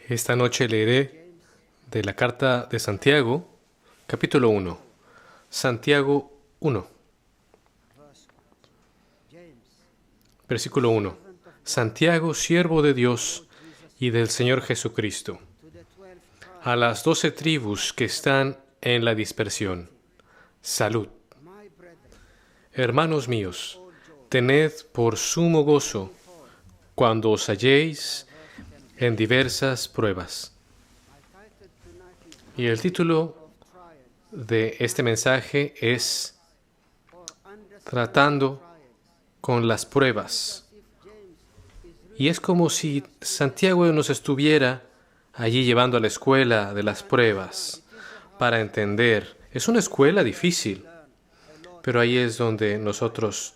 Esta noche leeré de la carta de Santiago, capítulo 1. Santiago 1, versículo 1. Santiago, siervo de Dios y del Señor Jesucristo, a las 12 tribus que están en la dispersión. Salud. Hermanos míos, tened por sumo gozo cuando os halléis en diversas pruebas. Y el título de este mensaje es Tratando con las pruebas. Y es como si Santiago nos estuviera allí llevando a la escuela de las pruebas para entender. Es una escuela difícil, pero ahí es donde nosotros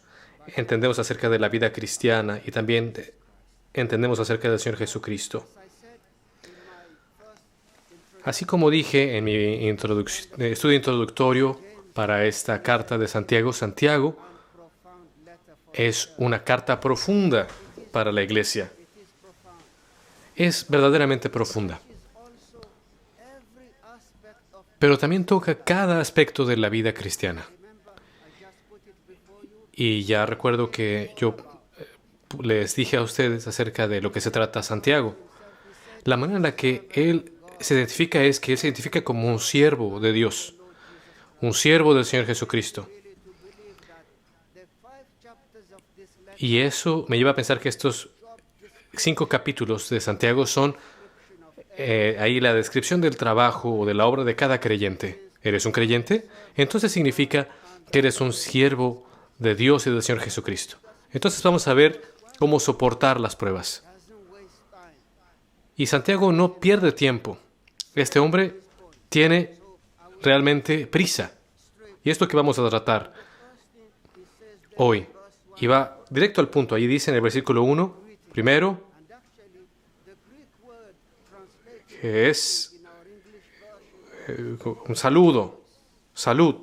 entendemos acerca de la vida cristiana y también entendemos acerca del Señor Jesucristo. Así como dije en mi estudio introductorio para esta carta de Santiago, Santiago es una carta profunda para la iglesia. Es verdaderamente profunda. Pero también toca cada aspecto de la vida cristiana. Y ya recuerdo que yo les dije a ustedes acerca de lo que se trata Santiago. La manera en la que él se identifica es que él se identifica como un siervo de Dios, un siervo del Señor Jesucristo. Y eso me lleva a pensar que estos 5 capítulos de Santiago son ahí la descripción del trabajo o de la obra de cada creyente. ¿Eres un creyente? Entonces significa que eres un siervo de Dios y del Señor Jesucristo. Entonces vamos a ver cómo soportar las pruebas. Y Santiago no pierde tiempo. Este hombre tiene realmente prisa. Y es lo que vamos a tratar hoy. Y va directo al punto. Ahí dice en el versículo 1, primero, que es un saludo, salud.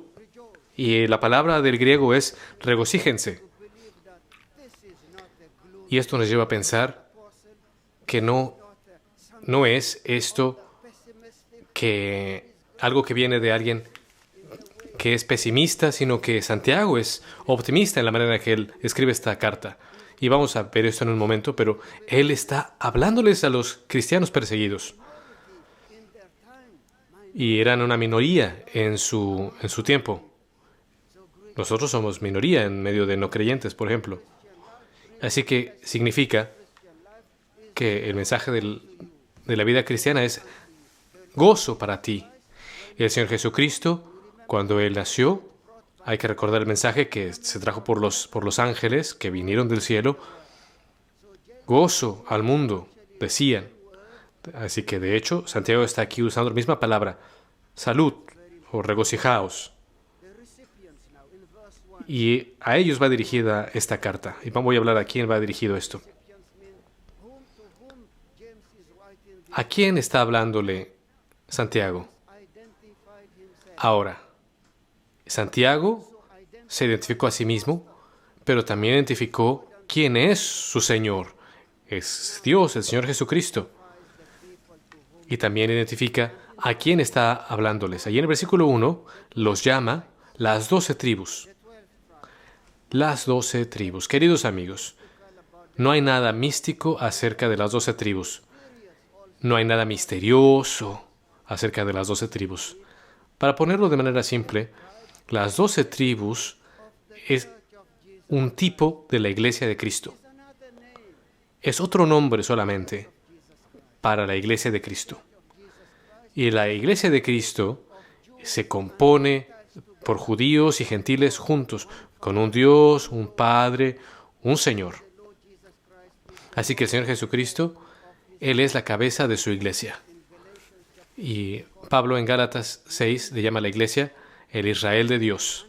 Y la palabra del griego es regocíjense. Y esto nos lleva a pensar que no es esto que algo que viene de alguien que es pesimista, sino que Santiago es optimista en la manera en que él escribe esta carta. Y vamos a ver esto en un momento, pero él está hablándoles a los cristianos perseguidos. Y eran una minoría en su tiempo. Nosotros somos minoría en medio de no creyentes, por ejemplo. Así que significa que el mensaje de la vida cristiana es gozo para ti. Y el Señor Jesucristo, cuando Él nació, hay que recordar el mensaje que se trajo por los ángeles que vinieron del cielo. Gozo al mundo, decían. Así que, de hecho, Santiago está aquí usando la misma palabra, salud o regocijaos. Y a ellos va dirigida esta carta. Y voy a hablar a quién va dirigido esto. ¿A quién está hablándole Santiago? Ahora, Santiago se identificó a sí mismo, pero también identificó quién es su Señor. Es Dios, el Señor Jesucristo. Y también identifica a quién está hablándoles. Allí en el versículo 1 los llama las 12 tribus. Las 12 tribus. Queridos amigos, no hay nada místico acerca de las 12 tribus. No hay nada misterioso acerca de las 12 tribus. Para ponerlo de manera simple, las 12 tribus es un tipo de la iglesia de Cristo. Es otro nombre solamente para la iglesia de Cristo. Y la iglesia de Cristo se compone por judíos y gentiles juntos, con un Dios, un Padre, un Señor. Así que el Señor Jesucristo, Él es la cabeza de su iglesia. Y Pablo en Gálatas 6 le llama a la iglesia el Israel de Dios.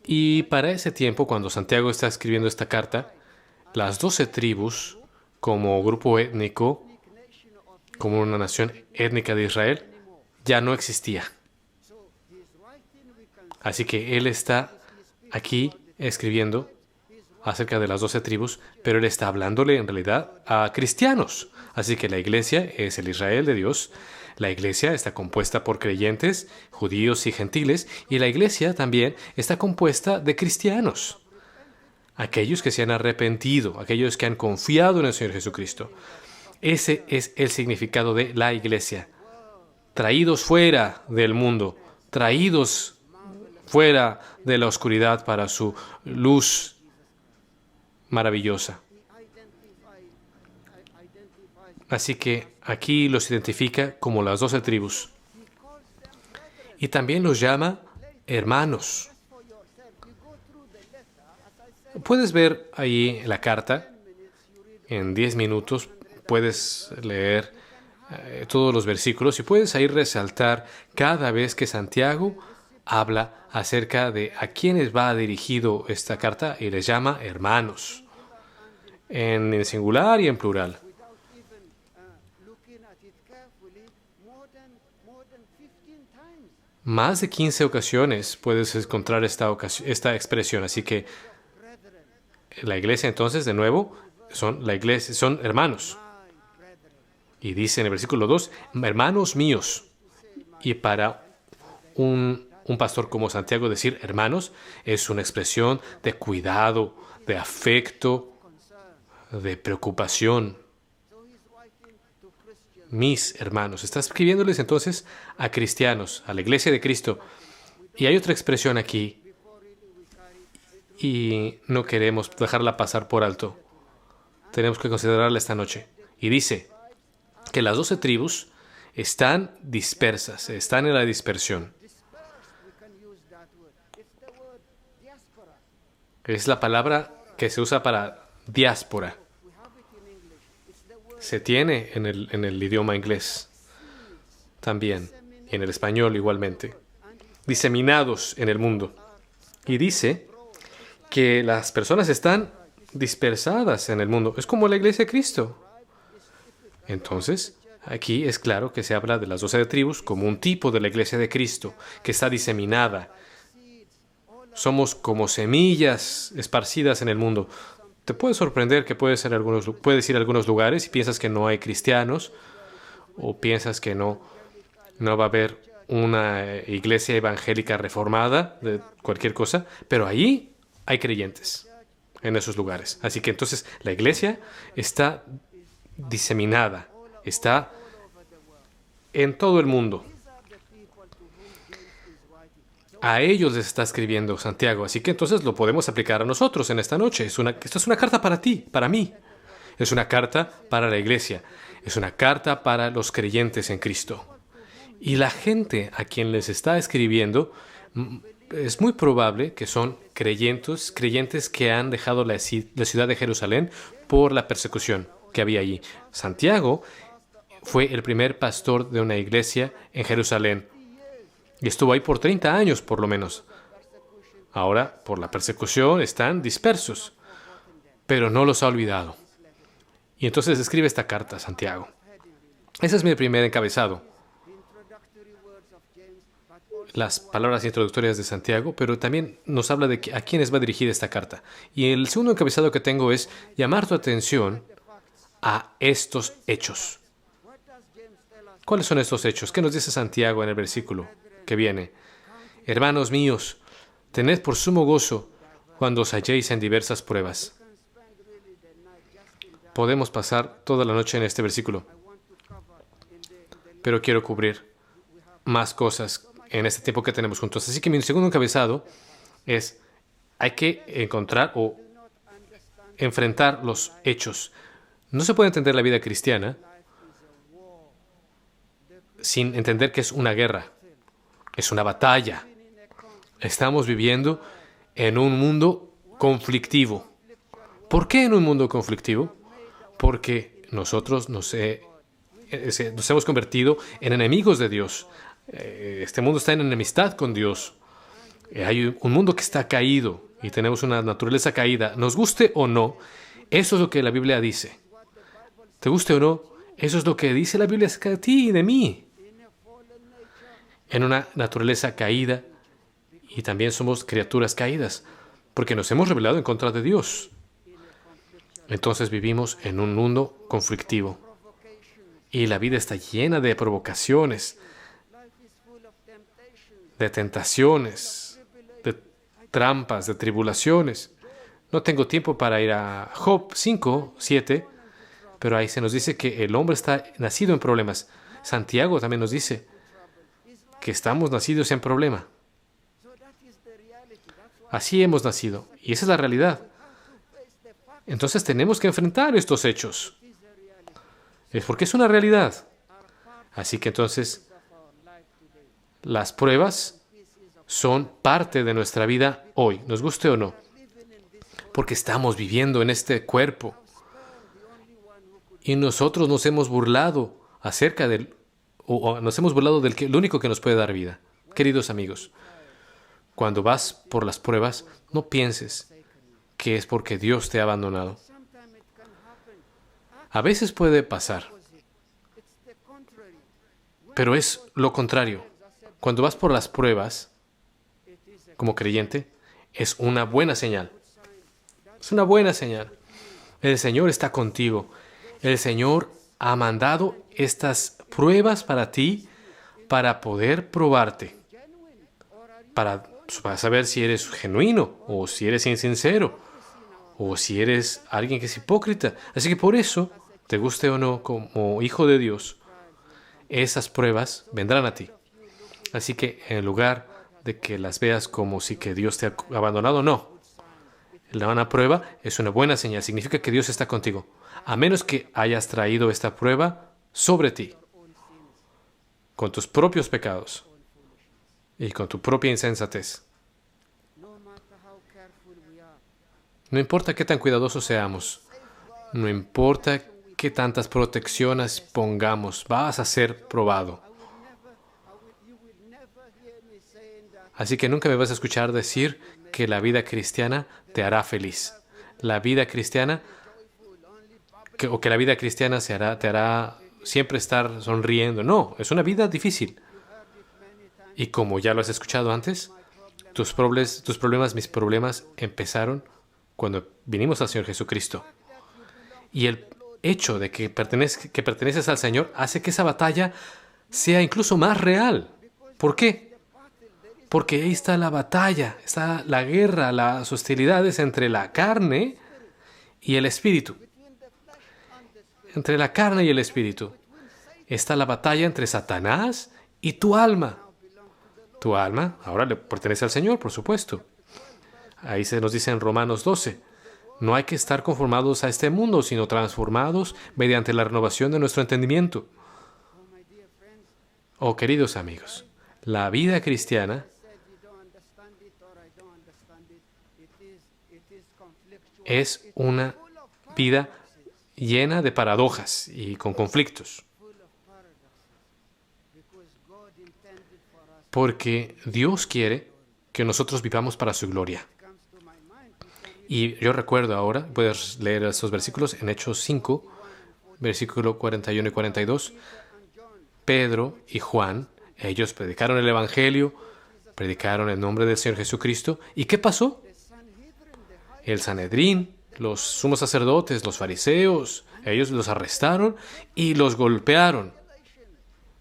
Y para ese tiempo, cuando Santiago está escribiendo esta carta, las 12 tribus, como grupo étnico, como una nación étnica de Israel, ya no existía. Así que él está aquí escribiendo acerca de las 12 tribus, pero él está hablándole en realidad a cristianos. Así que la iglesia es el Israel de Dios. La iglesia está compuesta por creyentes, judíos y gentiles, y la iglesia también está compuesta de cristianos. Aquellos que se han arrepentido, aquellos que han confiado en el Señor Jesucristo. Ese es el significado de la iglesia. Traídos fuera del mundo, traídos fuera de la oscuridad para su luz maravillosa. Así que aquí los identifica como las 12 tribus. Y también los llama hermanos. Puedes ver ahí la carta. En 10 minutos puedes leer todos los versículos y puedes ahí resaltar cada vez que Santiago habla acerca de a quiénes va dirigido esta carta y les llama hermanos, en el singular y en plural. Más de 15 ocasiones puedes encontrar esta expresión, así que la iglesia entonces, de nuevo, son hermanos. Y dice en el versículo 2, hermanos míos. Y para un pastor como Santiago decir hermanos es una expresión de cuidado, de afecto, de preocupación. Mis hermanos. Está escribiéndoles entonces a cristianos, a la iglesia de Cristo. Y hay otra expresión aquí y no queremos dejarla pasar por alto. Tenemos que considerarla esta noche. Y dice que las 12 tribus están dispersas, están en la dispersión. Es la palabra que se usa para diáspora. Se tiene en el idioma inglés también, y en el español igualmente. Diseminados en el mundo. Y dice que las personas están dispersadas en el mundo. Es como la iglesia de Cristo. Entonces, aquí es claro que se habla de las 12 tribus como un tipo de la iglesia de Cristo, que está diseminada. Somos como semillas esparcidas en el mundo. Te puede sorprender que puedes ir a algunos lugares y piensas que no hay cristianos, o piensas que no va a haber una iglesia evangélica reformada, de cualquier cosa, pero allí hay creyentes en esos lugares. Así que entonces la iglesia está diseminada, está en todo el mundo. A ellos les está escribiendo Santiago, así que entonces lo podemos aplicar a nosotros en esta noche. Esta es una carta para ti, para mí. Es una carta para la iglesia. Es una carta para los creyentes en Cristo. Y la gente a quien les está escribiendo es muy probable que son creyentes que han dejado la ciudad de Jerusalén por la persecución que había allí. Santiago fue el primer pastor de una iglesia en Jerusalén. Y estuvo ahí por 30 años, por lo menos. Ahora, por la persecución, están dispersos. Pero no los ha olvidado. Y entonces escribe esta carta a Santiago. Ese es mi primer encabezado. Las palabras introductorias de Santiago, pero también nos habla de a quiénes va dirigida esta carta. Y el segundo encabezado que tengo es llamar tu atención a estos hechos. ¿Cuáles son estos hechos? ¿Qué nos dice Santiago en el versículo que viene? Hermanos míos, tened por sumo gozo cuando os halléis en diversas pruebas. Podemos pasar toda la noche en este versículo, pero quiero cubrir más cosas en este tiempo que tenemos juntos. Así que mi segundo encabezado es, hay que encontrar o enfrentar los hechos. No se puede entender la vida cristiana sin entender que es una guerra, es una batalla. Estamos viviendo en un mundo conflictivo. ¿Por qué en un mundo conflictivo? Porque nosotros nos hemos convertido en enemigos de Dios. Este mundo está en enemistad con Dios. Hay un mundo que está caído y tenemos una naturaleza caída. Nos guste o no, eso es lo que la Biblia dice. ¿Te guste o no? Eso es lo que dice la Biblia acerca de ti y de mí. En una naturaleza caída, y también somos criaturas caídas. porque nos hemos rebelado en contra de Dios. Entonces vivimos en un mundo conflictivo. Y la vida está llena de provocaciones, de tentaciones, de trampas, de tribulaciones. No tengo tiempo para ir a Job 5, 7, pero ahí se nos dice que el hombre está nacido en problemas. Santiago también nos dice que estamos nacidos en problema. Así hemos nacido, y esa es la realidad. Entonces tenemos que enfrentar estos hechos. Es porque es una realidad. Así que entonces las pruebas son parte de nuestra vida hoy, nos guste o no. Porque estamos viviendo en este cuerpo. Y nosotros nos hemos burlado acerca del... o nos hemos burlado del lo único que nos puede dar vida. Queridos amigos, cuando vas por las pruebas, no pienses que es porque Dios te ha abandonado. A veces puede pasar, pero es lo contrario. Cuando vas por las pruebas, como creyente, es una buena señal. Es una buena señal. El Señor está contigo. El Señor ha mandado estas pruebas para ti, para poder probarte, para saber si eres genuino, o si eres insincero, o si eres alguien que es hipócrita. Así que por eso, te guste o no, como hijo de Dios, esas pruebas vendrán a ti. Así que en lugar de que las veas como si que Dios te ha abandonado, no. La prueba es una buena señal, significa que Dios está contigo, a menos que hayas traído esta prueba sobre ti, con tus propios pecados y con tu propia insensatez. No importa qué tan cuidadosos seamos, no importa qué tantas protecciones pongamos, vas a ser probado. Así que nunca me vas a escuchar decir que la vida cristiana te hará feliz. La vida cristiana, o que la vida cristiana te hará siempre estar sonriendo. No, es una vida difícil. Y como ya lo has escuchado antes, tus problemas, mis problemas empezaron cuando vinimos al Señor Jesucristo. Y el hecho de que perteneces al Señor hace que esa batalla sea incluso más real. ¿Por qué? Porque ahí está la batalla, está la guerra, las hostilidades entre la carne y el espíritu. Entre la carne y el espíritu está la batalla entre Satanás y tu alma. Tu alma ahora le pertenece al Señor, por supuesto. Ahí se nos dice en Romanos 12, no hay que estar conformados a este mundo, sino transformados mediante la renovación de nuestro entendimiento. Oh, queridos amigos, la vida cristiana es una vida llena de paradojas y con conflictos. Porque Dios quiere que nosotros vivamos para su gloria. Y yo recuerdo ahora, puedes leer esos versículos en Hechos 5, versículo 41 y 42. Pedro y Juan, ellos predicaron el Evangelio, predicaron el nombre del Señor Jesucristo. ¿Y qué pasó? El Sanedrín, los sumos sacerdotes, los fariseos, ellos los arrestaron y los golpearon.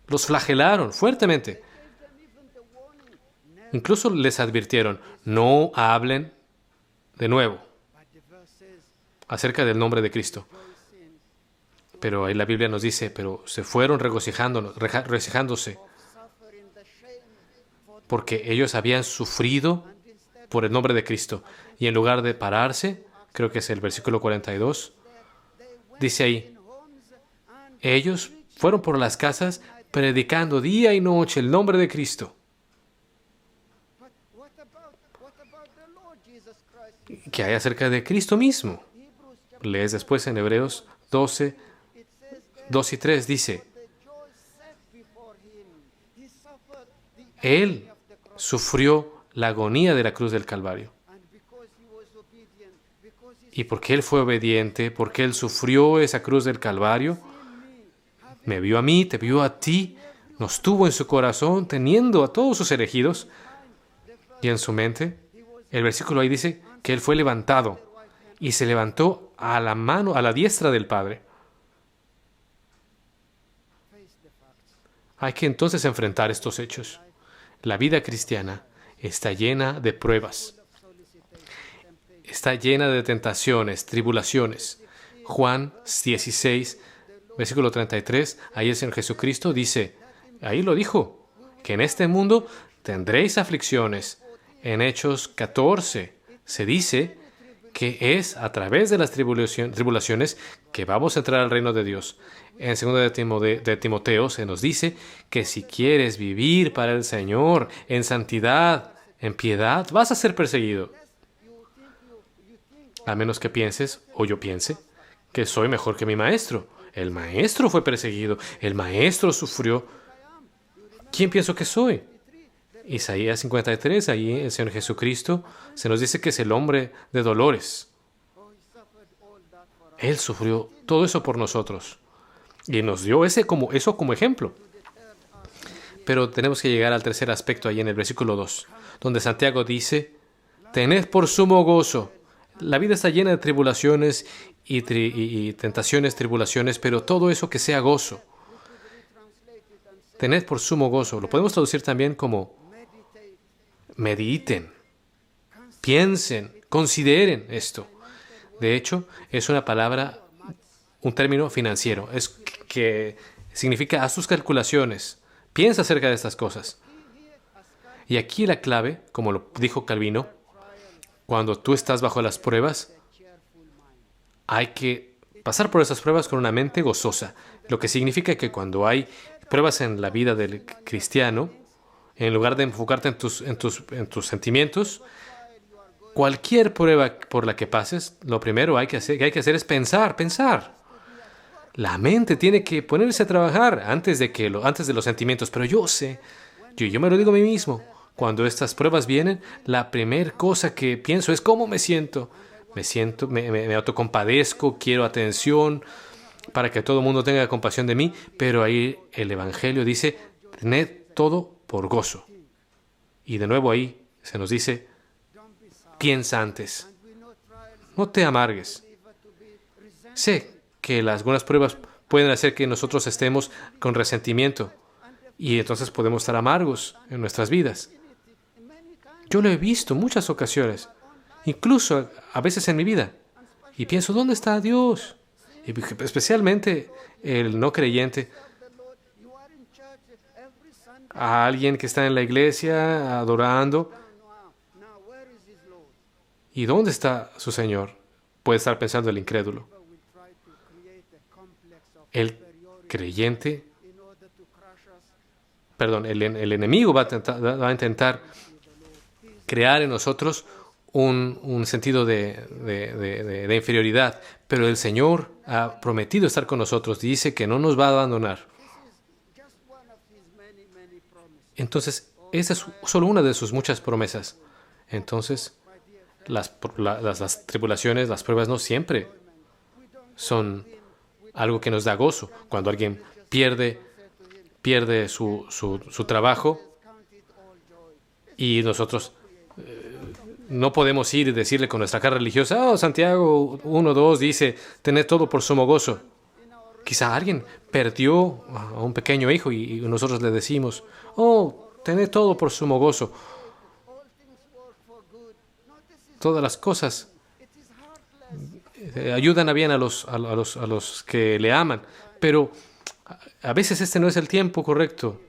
Los flagelaron fuertemente. Incluso les advirtieron, no hablen de nuevo acerca del nombre de Cristo. Pero ahí la Biblia nos dice, pero se fueron regocijándose porque ellos habían sufrido por el nombre de Cristo. Y en lugar de pararse, creo que es el versículo 42, dice ahí, ellos fueron por las casas predicando día y noche el nombre de Cristo. ¿Qué hay acerca de Cristo mismo? Lees después en Hebreos 12, 2 y 3, dice, Él sufrió la agonía de la cruz del Calvario. Y porque Él fue obediente, porque Él sufrió esa cruz del Calvario, me vio a mí, te vio a ti, nos tuvo en su corazón, teniendo a todos sus elegidos, y en su mente, el versículo ahí dice que Él fue levantado y se levantó a la mano, a la diestra del Padre. Hay que entonces enfrentar estos hechos. La vida cristiana está llena de pruebas. Está llena de tentaciones, tribulaciones. Juan 16, versículo 33, ahí el Señor Jesucristo dice, ahí lo dijo, que en este mundo tendréis aflicciones. En Hechos 14 se dice que es a través de las tribulaciones que vamos a entrar al reino de Dios. En 2 de Timoteo se nos dice que si quieres vivir para el Señor en santidad, en piedad, vas a ser perseguido. A menos que pienses, o yo piense, que soy mejor que mi maestro. El maestro fue perseguido, el maestro sufrió. ¿Quién pienso que soy? Isaías 53, ahí el Señor Jesucristo se nos dice que es el hombre de dolores. Él sufrió todo eso por nosotros y nos dio eso como ejemplo. Pero tenemos que llegar al tercer aspecto ahí en el versículo 2, donde Santiago dice, tened por sumo gozo. La vida está llena de tribulaciones y tentaciones, tribulaciones, pero todo eso que sea gozo. Tened por sumo gozo. Lo podemos traducir también como mediten, piensen, consideren esto. De hecho, es una palabra, un término financiero. Es que significa haz tus calculaciones, piensa acerca de estas cosas. Y aquí la clave, como lo dijo Calvino, cuando tú estás bajo las pruebas, hay que pasar por esas pruebas con una mente gozosa. Lo que significa que cuando hay pruebas en la vida del cristiano, en lugar de enfocarte en tus sentimientos, cualquier prueba por la que pases, lo primero que hay que hacer es pensar. La mente tiene que ponerse a trabajar antes de los sentimientos. Pero yo sé, yo me lo digo a mí mismo, cuando estas pruebas vienen, la primera cosa que pienso es cómo me siento. Me autocompadezco, quiero atención para que todo el mundo tenga compasión de mí, pero ahí el Evangelio dice, tened todo por gozo. Y de nuevo ahí se nos dice, piensa antes. No te amargues. Sé que algunas pruebas pueden hacer que nosotros estemos con resentimiento y entonces podemos estar amargos en nuestras vidas. Yo lo he visto en muchas ocasiones, incluso a veces en mi vida, y pienso, ¿dónde está Dios? Y especialmente el no creyente, a alguien que está en la iglesia adorando. ¿Y dónde está su Señor? Puede estar pensando el incrédulo. El creyente, el enemigo va a intentar crear en nosotros un sentido de inferioridad, pero el Señor ha prometido estar con nosotros, dice que no nos va a abandonar. Entonces, esa es solo una de sus muchas promesas. Entonces, las tribulaciones, las pruebas no siempre son algo que nos da gozo. Cuando alguien pierde su trabajo y nosotros no podemos ir y decirle con nuestra cara religiosa, oh, Santiago 1:2 dice, tened todo por sumo gozo. Quizá alguien perdió a un pequeño hijo y nosotros le decimos, oh, tened todo por sumo gozo. Todas las cosas ayudan a bien a los que le aman, pero a veces este no es el tiempo correcto.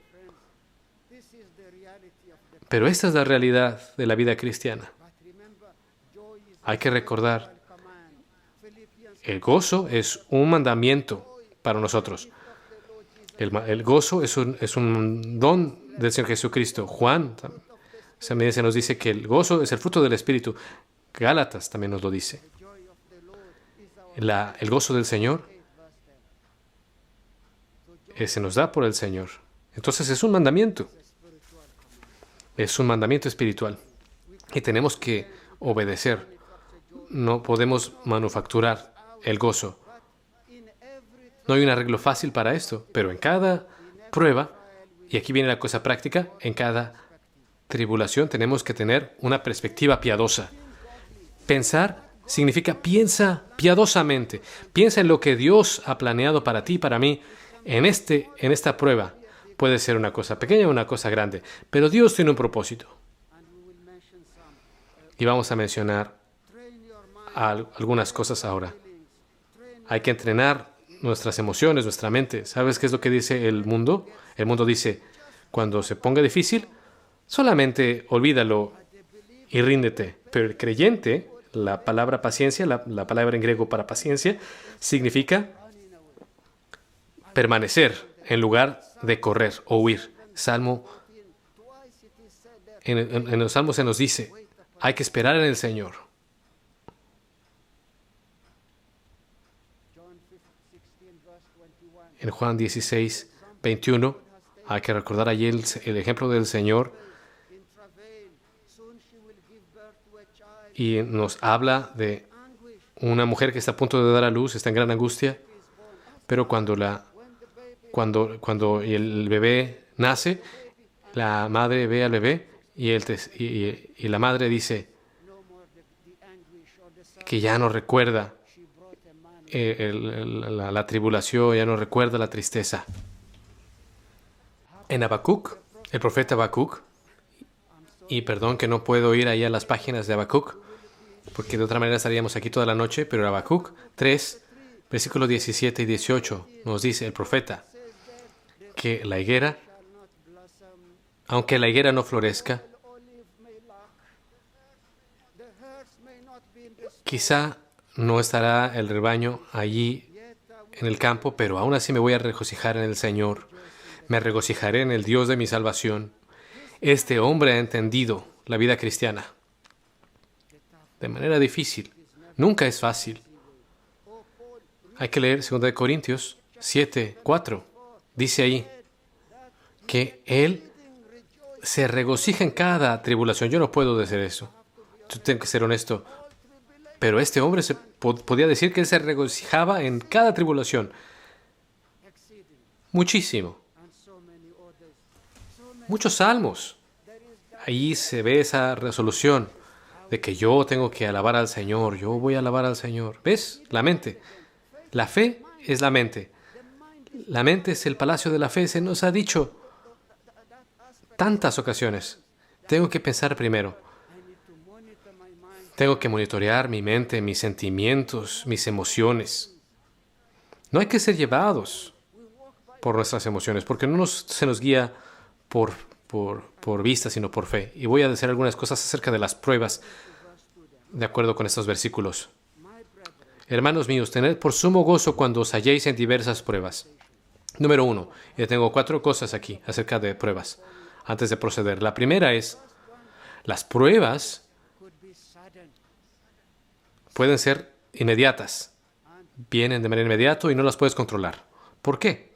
Pero esta es la realidad de la vida cristiana. Hay que recordar, el gozo es un mandamiento para nosotros. El gozo es un don del Señor Jesucristo. Juan se nos dice que el gozo es el fruto del Espíritu. Gálatas también nos lo dice. El gozo del Señor se nos da por el Señor. Entonces es un mandamiento. Es un mandamiento espiritual. Y tenemos que obedecer. No podemos manufacturar el gozo. No hay un arreglo fácil para esto, pero en cada prueba, y aquí viene la cosa práctica, en cada tribulación tenemos que tener una perspectiva piadosa. Pensar significa piensa piadosamente. Piensa en lo que Dios ha planeado para ti y para mí en esta prueba. Puede ser una cosa pequeña o una cosa grande, pero Dios tiene un propósito. Y vamos a mencionar algunas cosas ahora. Hay que entrenar nuestras emociones, nuestra mente. ¿Sabes qué es lo que dice el mundo? El mundo dice, cuando se ponga difícil, solamente olvídalo y ríndete. Pero el creyente, la palabra paciencia, la palabra en griego para paciencia, significa permanecer en lugar de correr o huir. En los Salmos se nos dice, hay que esperar en el Señor. En Juan 16, 21, hay que recordar allí el ejemplo del Señor y nos habla de una mujer que está a punto de dar a luz, está en gran angustia, pero cuando el bebé nace, la madre ve al bebé y la madre dice que ya no recuerda la tribulación, ya no recuerda la tristeza. En Habacuc, el profeta Habacuc, y perdón que no puedo ir ahí a las páginas de Habacuc, porque de otra manera estaríamos aquí toda la noche, pero Habacuc 3, versículos 17 y 18, nos dice el profeta que la higuera, aunque la higuera no florezca, quizá no estará el rebaño allí en el campo, pero aún así me voy a regocijar en el Señor. Me regocijaré en el Dios de mi salvación. Este hombre ha entendido la vida cristiana de manera difícil. Nunca es fácil. Hay que leer 2 Corintios 7, 4. Dice ahí que Él se regocija en cada tribulación. Yo no puedo decir eso. Yo tengo que ser honesto. Pero este hombre podía decir que él se regocijaba en cada tribulación. Muchísimo. Muchos salmos. Ahí se ve esa resolución de que yo tengo que alabar al Señor. Yo voy a alabar al Señor. ¿Ves? La mente. La fe es la mente. La mente es el palacio de la fe. Se nos ha dicho tantas ocasiones. Tengo que pensar primero. Tengo que monitorear mi mente, mis sentimientos, mis emociones. No hay que ser llevados por nuestras emociones, porque no se nos guía por vista, sino por fe. Y voy a decir algunas cosas acerca de las pruebas, de acuerdo con estos versículos. Hermanos míos, tened por sumo gozo cuando os halléis en diversas pruebas. Número 1, y tengo 4 cosas aquí acerca de pruebas, antes de proceder. La primera es, las pruebas pueden ser inmediatas. Vienen de manera inmediata y no las puedes controlar. ¿Por qué?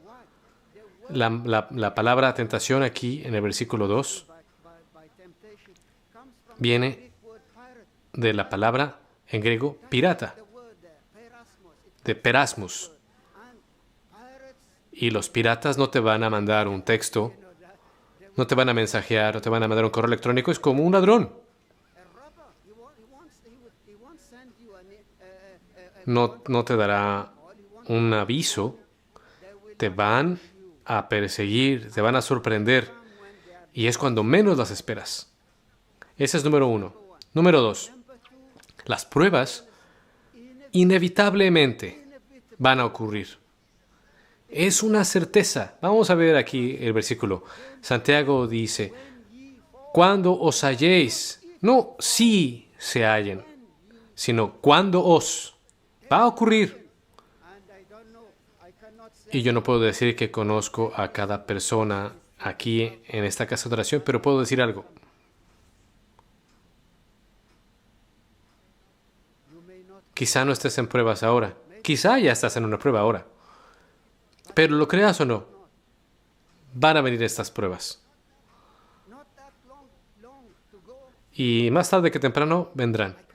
La palabra tentación aquí en el versículo 2 viene de la palabra en griego pirata, de perasmus. Y los piratas no te van a mandar un texto, no te van a mensajear, no te van a mandar un correo electrónico, es como un ladrón. No te dará un aviso, te van a perseguir, te van a sorprender, y es cuando menos las esperas. Ese es número 1. Número 2, las pruebas inevitablemente van a ocurrir. Es una certeza. Vamos a ver aquí el versículo. Santiago dice, cuando os halléis, no si se hallen, sino cuando os. Va a ocurrir. Y yo no puedo decir que conozco a cada persona aquí en esta casa de oración, pero puedo decir algo. Quizá no estés en pruebas ahora. Quizá ya estás en una prueba ahora. Pero lo creas o no, van a venir estas pruebas. Y más tarde que temprano vendrán.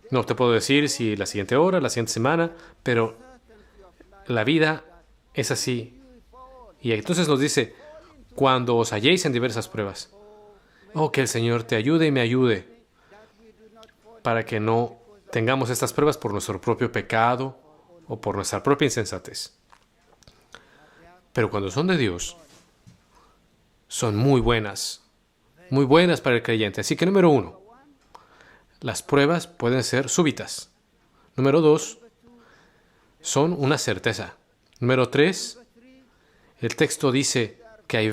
No te puedo decir si la siguiente hora, la siguiente semana, pero la vida es así. Y entonces nos dice, cuando os halléis en diversas pruebas. Oh, que el Señor te ayude y me ayude para que no tengamos estas pruebas por nuestro propio pecado o por nuestra propia insensatez. Pero cuando son de Dios, son muy buenas para el creyente. Así que número 1, las pruebas pueden ser súbitas. Número 2, son una certeza. Número 3, el texto dice que hay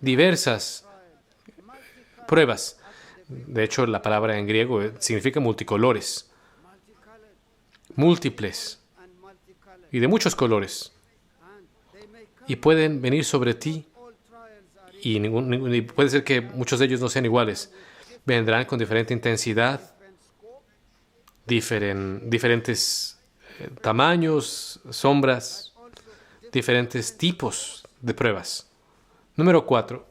diversas pruebas. De hecho, la palabra en griego significa multicolores, múltiples y de muchos colores. Y pueden venir sobre ti y puede ser que muchos de ellos no sean iguales. Vendrán con diferente intensidad, diferentes tamaños, sombras, diferentes tipos de pruebas. Número 4.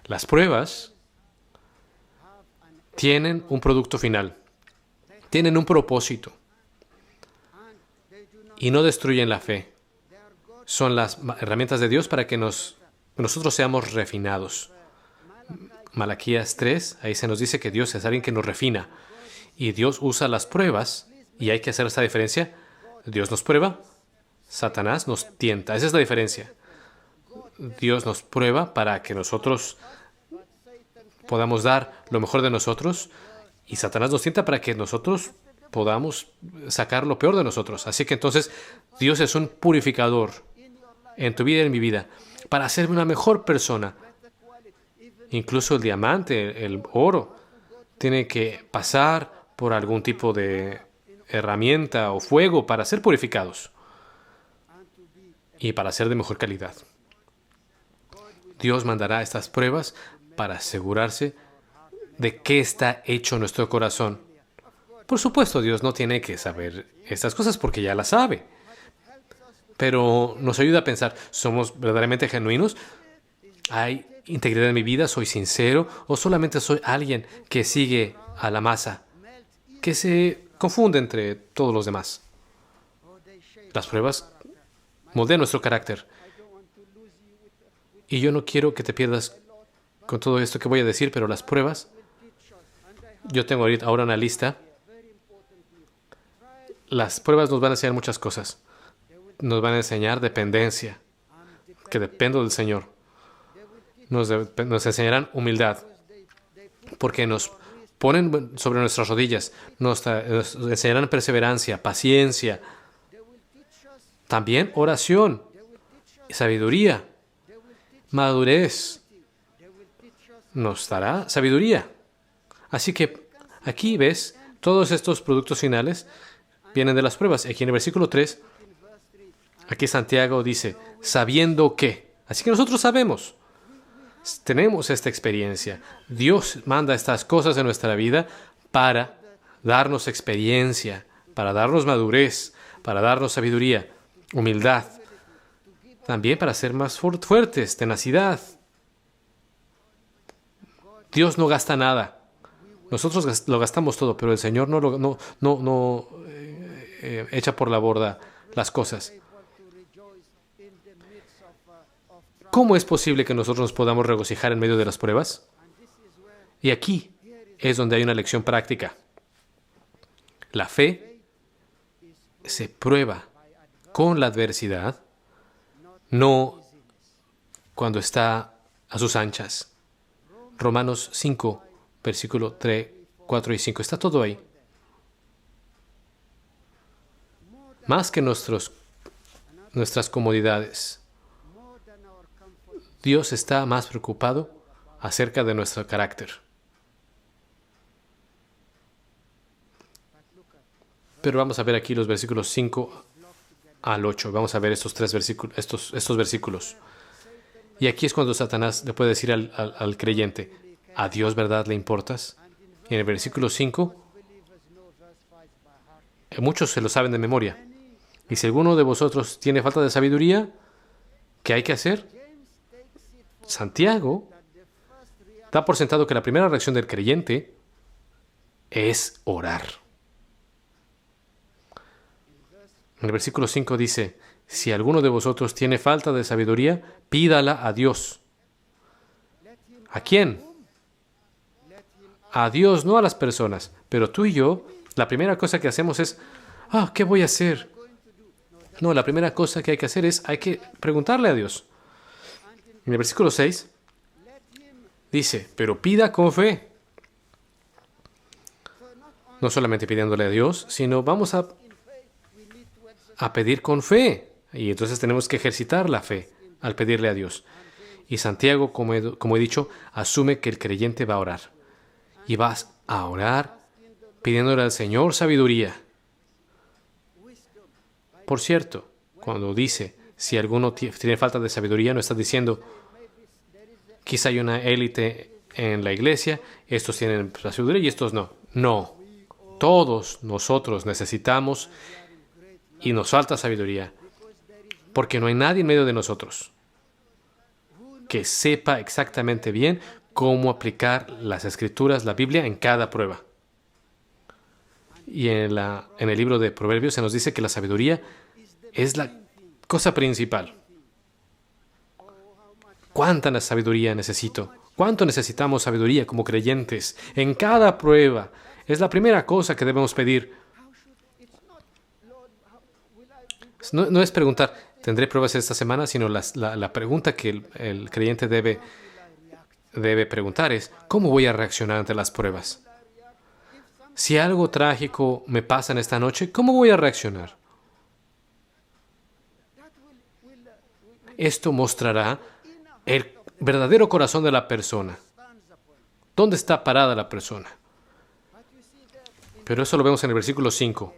Las pruebas tienen un producto final, tienen un propósito y no destruyen la fe. Son las herramientas de Dios para que nosotros seamos refinados. Malaquías 3, ahí se nos dice que Dios es alguien que nos refina. Y Dios usa las pruebas, y hay que hacer esta diferencia. Dios nos prueba, Satanás nos tienta. Esa es la diferencia. Dios nos prueba para que nosotros podamos dar lo mejor de nosotros, y Satanás nos tienta para que nosotros podamos sacar lo peor de nosotros. Así que entonces Dios es un purificador en tu vida y en mi vida para hacerme una mejor persona. Incluso el diamante, el oro, tiene que pasar por algún tipo de herramienta o fuego para ser purificados y para ser de mejor calidad. Dios mandará estas pruebas para asegurarse de qué está hecho nuestro corazón. Por supuesto, Dios no tiene que saber estas cosas porque ya las sabe. Pero nos ayuda a pensar, ¿somos verdaderamente genuinos? ¿Hay integridad en mi vida? ¿Soy sincero? ¿O solamente soy alguien que sigue a la masa, que se confunde entre todos los demás? Las pruebas moldean nuestro carácter. Y yo no quiero que te pierdas con todo esto que voy a decir, pero las pruebas, yo tengo ahora una lista. Las pruebas nos van a enseñar muchas cosas. Nos van a enseñar dependencia, que dependo del Señor. Nos enseñarán humildad, porque nos ponen sobre nuestras rodillas. Nos enseñarán perseverancia, paciencia. También oración, sabiduría, madurez. Nos dará sabiduría. Así que aquí ves, todos estos productos finales vienen de las pruebas. Aquí en el versículo 3, aquí Santiago dice, sabiendo que. Así que nosotros sabemos, tenemos esta experiencia. Dios manda estas cosas en nuestra vida para darnos experiencia, para darnos madurez, para darnos sabiduría, humildad. También para ser más fuertes, tenacidad. Dios no gasta nada. Nosotros lo gastamos todo, pero el Señor no echa por la borda las cosas. ¿Cómo es posible que nosotros nos podamos regocijar en medio de las pruebas? Y aquí es donde hay una lección práctica. La fe se prueba con la adversidad, no cuando está a sus anchas. Romanos 5, versículo 3, 4 y 5. Está todo ahí. Más que nuestras comodidades, Dios está más preocupado acerca de nuestro carácter. Pero vamos a ver aquí los versículos 5 al 8. Vamos a ver estos versículos. Y aquí es cuando Satanás le puede decir al creyente, ¿a Dios verdad le importas? Y en el versículo 5, muchos se lo saben de memoria. Y si alguno de vosotros tiene falta de sabiduría, ¿qué hay que hacer? Santiago da por sentado que la primera reacción del creyente es orar. En el versículo 5 dice, si alguno de vosotros tiene falta de sabiduría, pídala a Dios. ¿A quién? a Dios, no a las personas. Pero tú y yo, la primera cosa que hacemos es, ¿qué voy a hacer? No, la primera cosa que hay que hacer es, hay que preguntarle a Dios. En el versículo 6 dice, pero pida con fe. No solamente pidiéndole a Dios, sino vamos a pedir con fe. Y entonces tenemos que ejercitar la fe al pedirle a Dios. Y Santiago, como he dicho, asume que el creyente va a orar. Y vas a orar pidiéndole al Señor sabiduría. Por cierto, cuando dice, si alguno tiene falta de sabiduría, no está diciendo, quizá hay una élite en la iglesia, estos tienen la sabiduría y estos no. No. Todos nosotros necesitamos y nos falta sabiduría, porque no hay nadie en medio de nosotros que sepa exactamente bien cómo aplicar las Escrituras, la Biblia, en cada prueba. Y en el libro de Proverbios se nos dice que la sabiduría es la cosa principal. ¿Cuánta sabiduría necesito? ¿Cuánto necesitamos sabiduría como creyentes en cada prueba? Es la primera cosa que debemos pedir. No es preguntar, ¿tendré pruebas esta semana? Sino la pregunta que el creyente debe preguntar es, ¿cómo voy a reaccionar ante las pruebas? Si algo trágico me pasa en esta noche, ¿cómo voy a reaccionar? Esto mostrará el verdadero corazón de la persona. ¿Dónde está parada la persona? Pero eso lo vemos en el versículo 5.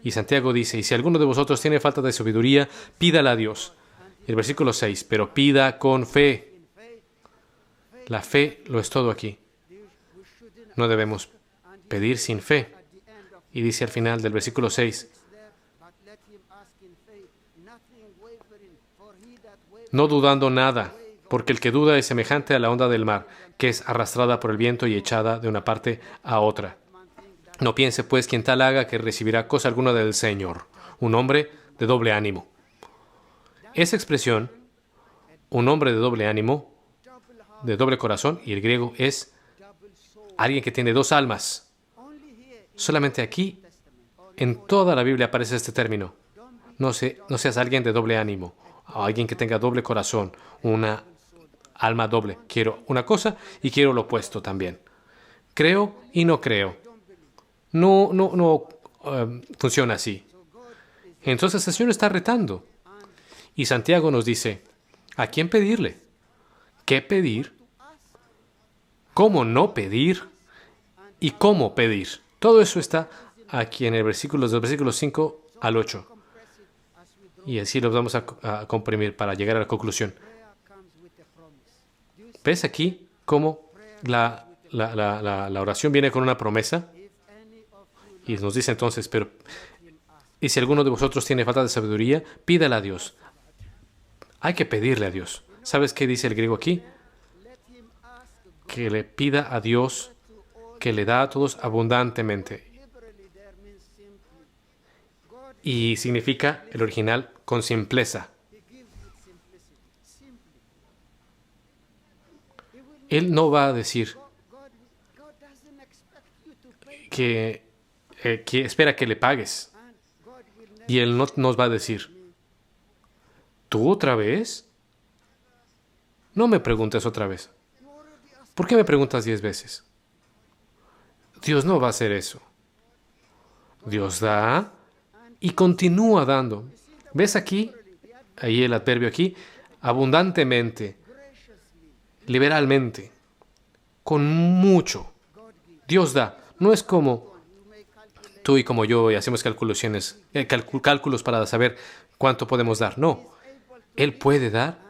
Y Santiago dice, y si alguno de vosotros tiene falta de sabiduría, pídala a Dios. Y el versículo 6, pero pida con fe. La fe lo es todo aquí. No debemos pedir sin fe. Y dice al final del versículo 6, no dudando nada, porque el que duda es semejante a la onda del mar, que es arrastrada por el viento y echada de una parte a otra. No piense, pues, quien tal haga que recibirá cosa alguna del Señor, un hombre de doble ánimo. Esa expresión, un hombre de doble ánimo, de doble corazón, y el griego es alguien que tiene dos almas. Solamente aquí, en toda la Biblia aparece este término. No seas alguien de doble ánimo, o alguien que tenga doble corazón, una alma doble. Quiero una cosa y quiero lo opuesto también. Creo y no creo. No funciona así. Entonces el Señor está retando. Y Santiago nos dice, ¿a quién pedirle? ¿Qué pedir? ¿Cómo no pedir? ¿Y cómo pedir? Todo eso está aquí en el versículo, del versículo 5 al 8. Y así los vamos a comprimir para llegar a la conclusión. ¿Ves aquí cómo la oración viene con una promesa? Y nos dice entonces, y si alguno de vosotros tiene falta de sabiduría, pídala a Dios. Hay que pedirle a Dios. ¿Sabes qué dice el griego aquí? Que le pida a Dios, que le da a todos abundantemente. Y significa, el original, con simpleza. Él no va a decir que espera que le pagues. Y Él no nos va a decir, ¿tú otra vez? No me preguntes otra vez. ¿Por qué me preguntas 10 veces? Dios no va a hacer eso. Dios da y continúa dando. ¿Ves aquí? Ahí el adverbio aquí. Abundantemente. Liberalmente. Con mucho. Dios da. No es como tú y como yo y hacemos cálculos para saber cuánto podemos dar. No. Él puede dar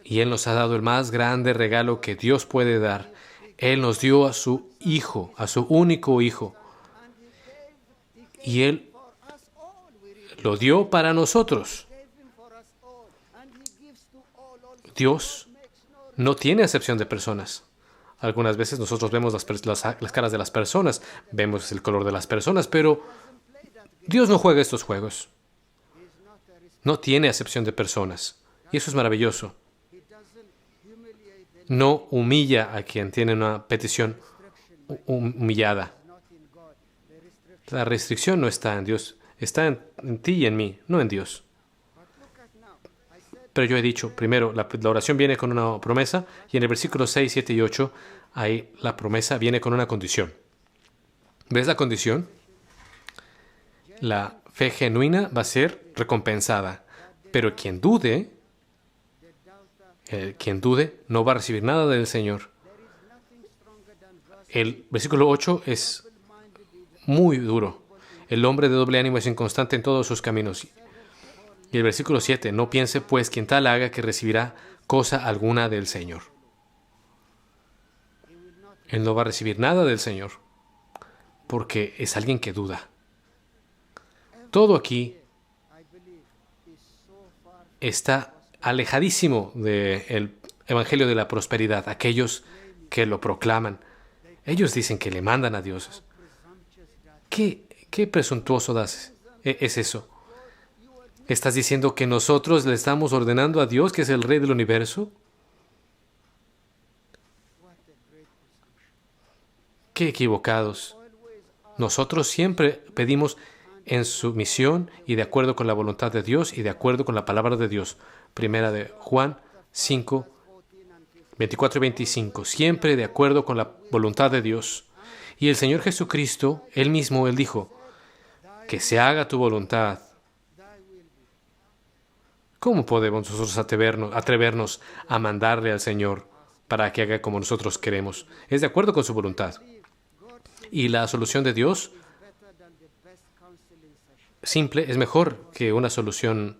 y Él nos ha dado el más grande regalo que Dios puede dar. Él nos dio a su Hijo, a su único Hijo. Y Él lo dio para nosotros. Dios no tiene acepción de personas. Algunas veces nosotros vemos las caras de las personas, vemos el color de las personas, pero Dios no juega estos juegos. No tiene acepción de personas. Y eso es maravilloso. No humilla a quien tiene una petición humillada. La restricción no está en Dios, está en ti y en mí, no en Dios. Pero yo he dicho, primero, la oración viene con una promesa, y en el versículo 6, 7 y 8, ahí la promesa viene con una condición. ¿Ves la condición? La fe genuina va a ser recompensada, pero quien dude no va a recibir nada del Señor. El versículo 8 es muy duro. El hombre de doble ánimo es inconstante en todos sus caminos. Y el versículo 7, no piense pues quien tal haga que recibirá cosa alguna del Señor. Él no va a recibir nada del Señor, porque es alguien que duda. Todo aquí está alejadísimo del Evangelio de la prosperidad. Aquellos que lo proclaman, ellos dicen que le mandan a Dios. ¿Qué presuntuoso es eso? ¿Estás diciendo que nosotros le estamos ordenando a Dios, que es el Rey del universo? ¡Qué equivocados! Nosotros siempre pedimos en sumisión y de acuerdo con la voluntad de Dios y de acuerdo con la palabra de Dios. Primera de Juan 5, 24 y 25. Siempre de acuerdo con la voluntad de Dios. Y el Señor Jesucristo, Él mismo, Él dijo, que se haga tu voluntad. ¿Cómo podemos nosotros atrevernos a mandarle al Señor para que haga como nosotros queremos? Es de acuerdo con su voluntad. Y la solución de Dios, simple, es mejor que una solución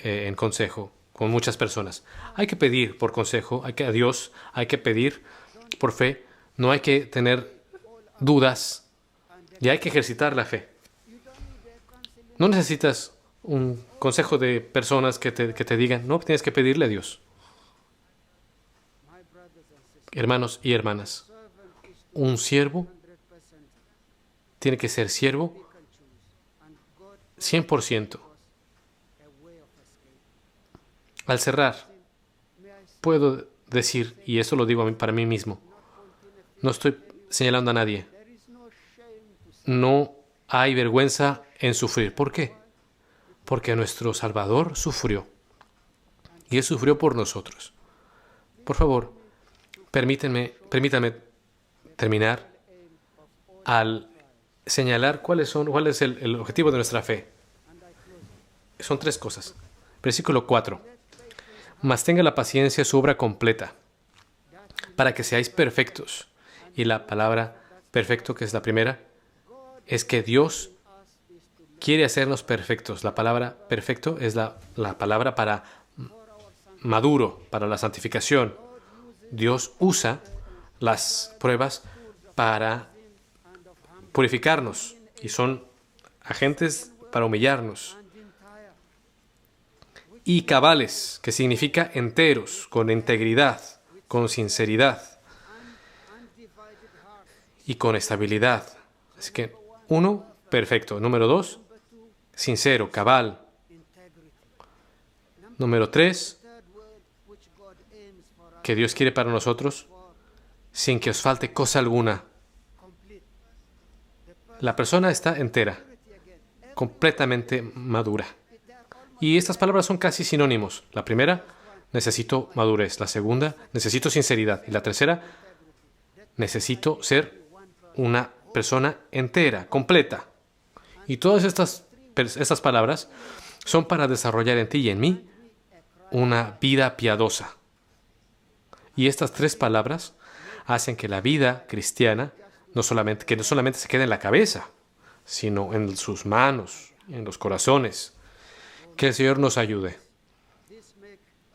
en consejo con muchas personas. Hay que pedir por consejo, a Dios, hay que pedir por fe, no hay que tener dudas y hay que ejercitar la fe. No necesitas un consejo de personas que te digan, no, tienes que pedirle a Dios. Hermanos y hermanas, un siervo tiene que ser siervo 100%. Al cerrar, puedo decir, y esto lo digo para mí mismo, no estoy señalando a nadie, no hay vergüenza en sufrir. ¿Por qué? Porque nuestro Salvador sufrió. Y Él sufrió por nosotros. Por favor, permítanme terminar al señalar cuál es el objetivo de nuestra fe. Son 3 cosas. Versículo 4. Mas tenga la paciencia su obra completa, para que seáis perfectos. Y la palabra perfecto, que es la primera, es que Dios quiere hacernos perfectos. La palabra perfecto es la palabra para maduro, para la santificación. Dios usa las pruebas para purificarnos y son agentes para humillarnos. Y cabales, que significa enteros, con integridad, con sinceridad y con estabilidad. Así que, 1, perfecto. Número 2, sincero, cabal. Número 3, que Dios quiere para nosotros, sin que os falte cosa alguna. La persona está entera, completamente madura. Y estas palabras son casi sinónimos. La primera, necesito madurez. La segunda, necesito sinceridad. Y la tercera, necesito ser una persona entera, completa. Y todas estas palabras son para desarrollar en ti y en mí una vida piadosa. Y estas 3 palabras hacen que la vida cristiana no solamente se quede en la cabeza, sino en sus manos, en los corazones. Que el Señor nos ayude.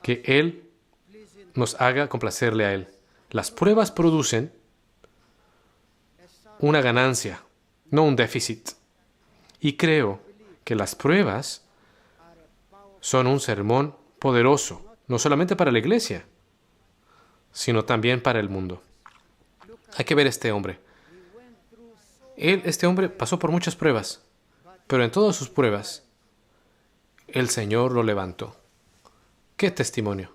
Que Él nos haga complacerle a Él. Las pruebas producen una ganancia, no un déficit. Y creo que las pruebas son un sermón poderoso, no solamente para la iglesia, sino también para el mundo. Hay que ver este hombre. Este hombre pasó por muchas pruebas, pero en todas sus pruebas, el Señor lo levantó. ¡Qué testimonio!